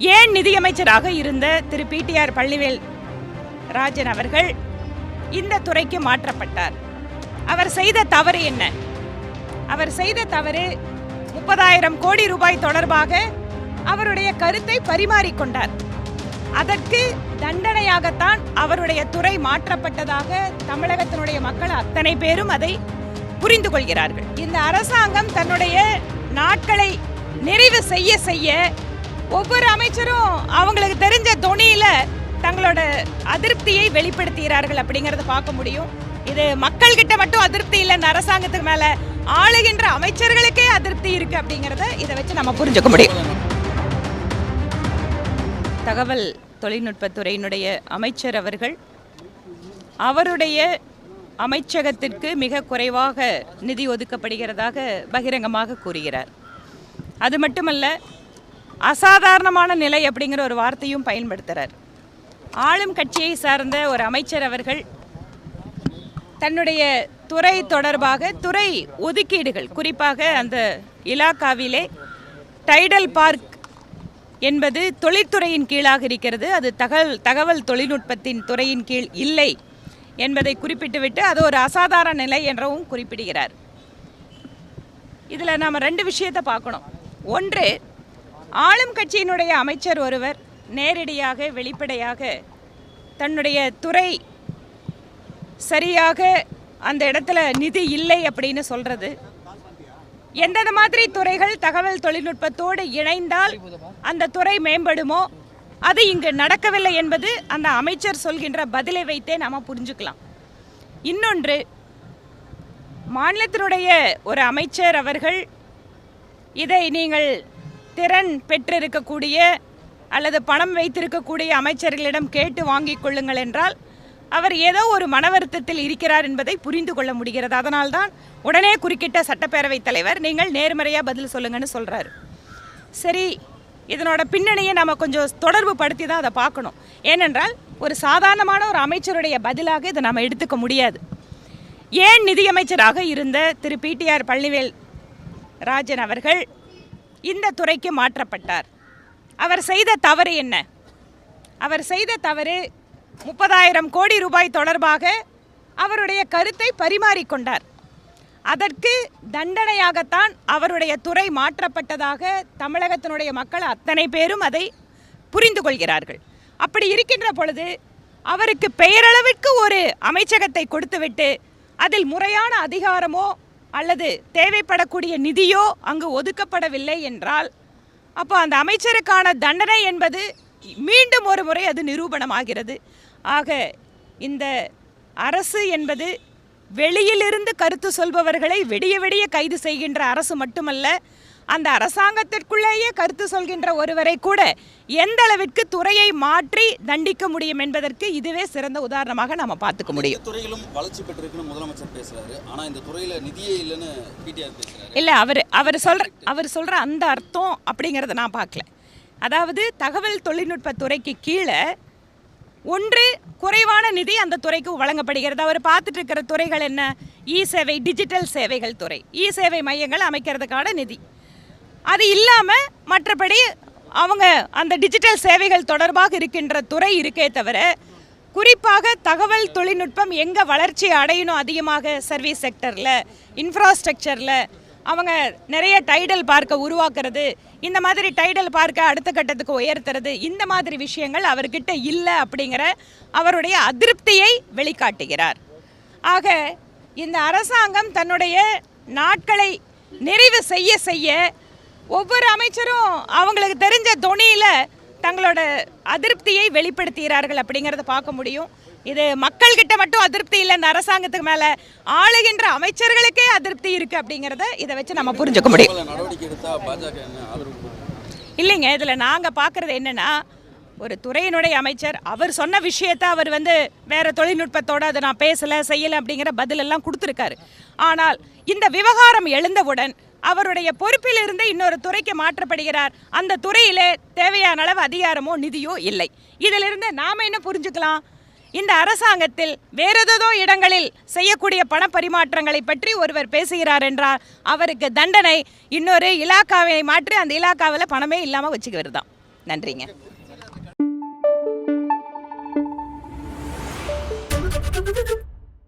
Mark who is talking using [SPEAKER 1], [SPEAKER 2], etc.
[SPEAKER 1] ஏன் நிதியமைச்சராக இருந்த திரு பிடிஆர் பழனிவேல் ராஜன் அவர்கள் இந்த துறைக்கு மாற்றப்பட்டார்? அவர் செய்த தவறு என்ன? அவர் செய்த தவறு 30,000 கோடி ரூபாய் தொடர்பாக அவருடைய கருத்தை பரிமாறிக்கொண்டார். அதற்கு தண்டனையாகத்தான் அவருடைய துறை மாற்றப்பட்டதாக தமிழகத்தினுடைய மக்கள் அத்தனை பேரும் அதை புரிந்து கொள்கிறார்கள். இந்த அரசாங்கம் தன்னுடைய நாட்களை நிறைவு செய்ய செய்ய ஒவ்வொரு அமைச்சரும் அவங்களுக்கு தெரிஞ்ச தொனியில தங்களோட அதிருப்தியை வெளிப்படுத்துகிறார்கள் அப்படிங்கறத பார்க்க முடியும். இது மக்கள் கிட்ட மட்டும் அதிருப்தி இல்லை, இந்த அரசாங்கத்துக்கு மேல ஆளுகின்ற அமைச்சர்களுக்கே அதிருப்தி இருக்கு அப்படிங்கறத இதை வச்சு நம்ம புரிஞ்சுக்க முடியும். தகவல் தொழில்நுட்பத்துறையினுடைய அமைச்சர் அவர்கள் அவருடைய அமைச்சகத்திற்கு மிக குறைவாக நிதி ஒதுக்கப்படுகிறதாக பகிரங்கமாக கூறுகிறார். அது மட்டுமல்ல, அசாதாரணமான நிலை அப்படிங்கிற ஒரு வார்த்தையும் பயன்படுத்துகிறார். ஆளும் கட்சியை சார்ந்த ஒரு அமைச்சர் அவர்கள் தன்னுடைய துறை தொடர்பாக துறை ஒதுக்கீடுகள், குறிப்பாக அந்த இலாக்காவிலே டைடல் பார்க் என்பது தொழில்துறையின் கீழாக இருக்கிறது, அது தகவல் தொழில்நுட்பத்தின் துறையின் கீழ் இல்லை என்பதை குறிப்பிட்டுவிட்டு அது ஒரு அசாதாரண நிலை என்றவும் குறிப்பிடுகிறார். இதில் நாம் 2 விஷயத்தை பார்க்கணும். ஒன்று, ஆளும் கட்சியினுடைய அமைச்சர் ஒருவர் நேரடியாக வெளிப்படையாக தன்னுடைய துறை சரியாக அந்த இடத்துல நிதி இல்லை அப்படின்னு சொல்றது, எந்தெந்த மாதிரி துறைகள் தகவல் தொழில்நுட்பத்தோடு இணைந்தால் அந்த துறை மேம்படுமோ அது இங்கு நடக்கவில்லை என்பது அந்த அமைச்சர் சொல்கின்ற பதிலை வைத்தே நாம் புரிஞ்சுக்கலாம். இன்னொன்று, மாநிலத்தினுடைய ஒரு அமைச்சர் அவர்கள் இதை நீங்கள் திறன் பெற்றிருக்கக்கூடிய அல்லது பணம் வைத்திருக்கக்கூடிய அமைச்சர்களிடம் கேட்டு வாங்கிக் கொள்ளுங்கள் என்றால் அவர் ஏதோ ஒரு மன வருத்தத்தில் இருக்கிறார் என்பதை புரிந்து கொள்ள முடிகிறது. அதனால்தான் உடனே குறுக்கிட்ட சட்டப்பேரவைத் தலைவர் நீங்கள் நேர்மறையாக பதில் சொல்லுங்கன்னு சொல்கிறாரு. சரி, இதனோட பின்னணியை நம்ம கொஞ்சம் தொடர்பு படுத்தி தான் அதை பார்க்கணும். ஏனென்றால் ஒரு சாதாரணமான ஒரு அமைச்சருடைய பதிலாக இதை நம்ம எடுத்துக்க முடியாது. ஏன் நிதியமைச்சராக இருந்த திரு பிடிஆர் பழனிவேல் ராஜன் அவர்கள் இந்த துறைக்கு மாற்றப்பட்டார்? அவர் செய்த தவறு என்ன? அவர் செய்த தவறு 30,000 கோடி ரூபாய் தொடர்பாக அவருடைய கருத்தை பரிமாறிக்கொண்டார். அதற்கு தண்டனையாகத்தான் அவருடைய துறை மாற்றப்பட்டதாக தமிழகத்தினுடைய மக்கள் அத்தனை பேரும் அதை புரிந்து கொள்கிறார்கள். அப்படி இருக்கின்ற பொழுது அவருக்கு பெயரளவிற்கு ஒரு அமைச்சகத்தை கொடுத்துவிட்டு அதில் முறையான அதிகாரமோ அல்லது தேவைப்படக்கூடிய நிதியோ அங்கு ஒதுக்கப்படவில்லை என்றால் அப்போ அந்த அமைச்சருக்கான தண்டனை என்பது மீண்டும் ஒரு முறை அது நிரூபணமாகிறது. ஆக இந்த அரசு என்பது வெளியிலிருந்து கருத்து சொல்பவர்களை விடிய விடிய கைது செய்கின்ற அரசு மட்டுமல்ல, அந்த அரசாங்கத்திற்குள்ளேயே கருத்து சொல்கின்ற ஒருவரை கூட எந்த அளவிற்கு துறையை மாற்றி தண்டிக்க முடியும் என்பதற்கு இதுவே சிறந்த உதாரணமாக நாம பார்த்துக்க முடியும்.
[SPEAKER 2] துறையிலும் வளர்ச்சி பெற்றிருக்குன்னு முதலமைச்சர் பேசுறாரு, ஆனா இந்த துறையில நிதியே இல்லைன்னு பிடிஆர் பேசுறாரு.
[SPEAKER 1] இல்ல, அவர் சொல்ற அந்த அர்த்தம் அப்படிங்கறத நான் பார்க்கல. அதாவது தகவல் தொழில்நுட்ப துறைக்கு கீழே ஒன்று குறைவான நிதி அந்த துறைக்கு வழங்கப்படுகிறது. அவர் பார்த்துட்டு இருக்கிற துறைகள் என்ன? இ சேவை, டிஜிட்டல் சேவைகள் துறை, இ சேவை மையங்கள் அமைக்கிறதுக்கான நிதி. அது இல்லாமல் மற்றபடி அவங்க அந்த டிஜிட்டல் சேவைகள் தொடர்பாக இருக்கின்ற துறை இருக்கே தவிர, குறிப்பாக தகவல் தொழில்நுட்பம் எங்கே வளர்ச்சி அடையணும் அதிகமாக, சர்வீஸ் செக்டரில், இன்ஃப்ராஸ்ட்ரக்சரில் அவங்க நிறைய டைடல் பார்க்கை உருவாக்குறது, இந்த மாதிரி டைடல் பார்க்கை அடுத்த கட்டத்துக்கு உயர்த்துறது, இந்த மாதிரி விஷயங்கள் அவர்கிட்ட இல்லை அப்படிங்கிற அவருடைய அதிருப்தியை வெளிக்காட்டுகிறார். ஆக இந்த அரசாங்கம் தன்னுடைய நாட்களை நிறைவு செய்ய செய்ய ஒவ்வொரு அமைச்சரும் அவங்களுக்கு தெரிஞ்ச தொனியில தங்களோட அதிருப்தியை வெளிப்படுத்துகிறார்கள் அப்படிங்கிறத பார்க்க முடியும். இது மக்கள் கிட்ட மட்டும் அதிருப்தி இல்லை, இந்த அரசாங்கத்துக்கு மேல ஆளுகின்ற அமைச்சர்களுக்கே அதிருப்தி இருக்கு அப்படிங்கிறத இதை வச்சு நம்ம புரிஞ்சுக்க முடியும். இல்லைங்க, இதுல நாங்க பார்க்கறது என்னன்னா, ஒரு துறையினுடைய அமைச்சர் அவர் சொன்ன விஷயத்தை அவர் வேற தொழில்நுட்பத்தோட அதை நான் பேசல செய்யல அப்படிங்கிற பதில் எல்லாம் கொடுத்துருக்காரு. ஆனால் இந்த விவகாரம் எழுந்தவுடன் அவருடைய பொறுப்பில் இருந்து இன்னொரு துறைக்கு மாற்றப்படுகிறார். அந்த துறையிலே தேவையான அளவு அதிகாரமோ நிதியோ இல்லை. இதிலிருந்து நாம என்ன புரிஞ்சுக்கலாம்? இந்த அரசாங்கத்தில் வேறேதோ இடங்களில் செய்யக்கூடிய பண பரிமாற்றங்களை பற்றி ஒருவர் பேசுகிறார் என்றால் அவருக்கு தண்டனை இன்னொரு இலாக்காவை மாற்றி அந்த இலாக்காவில் பணமே இல்லாமல் வச்சுக்கிறது தான். நன்றிங்க.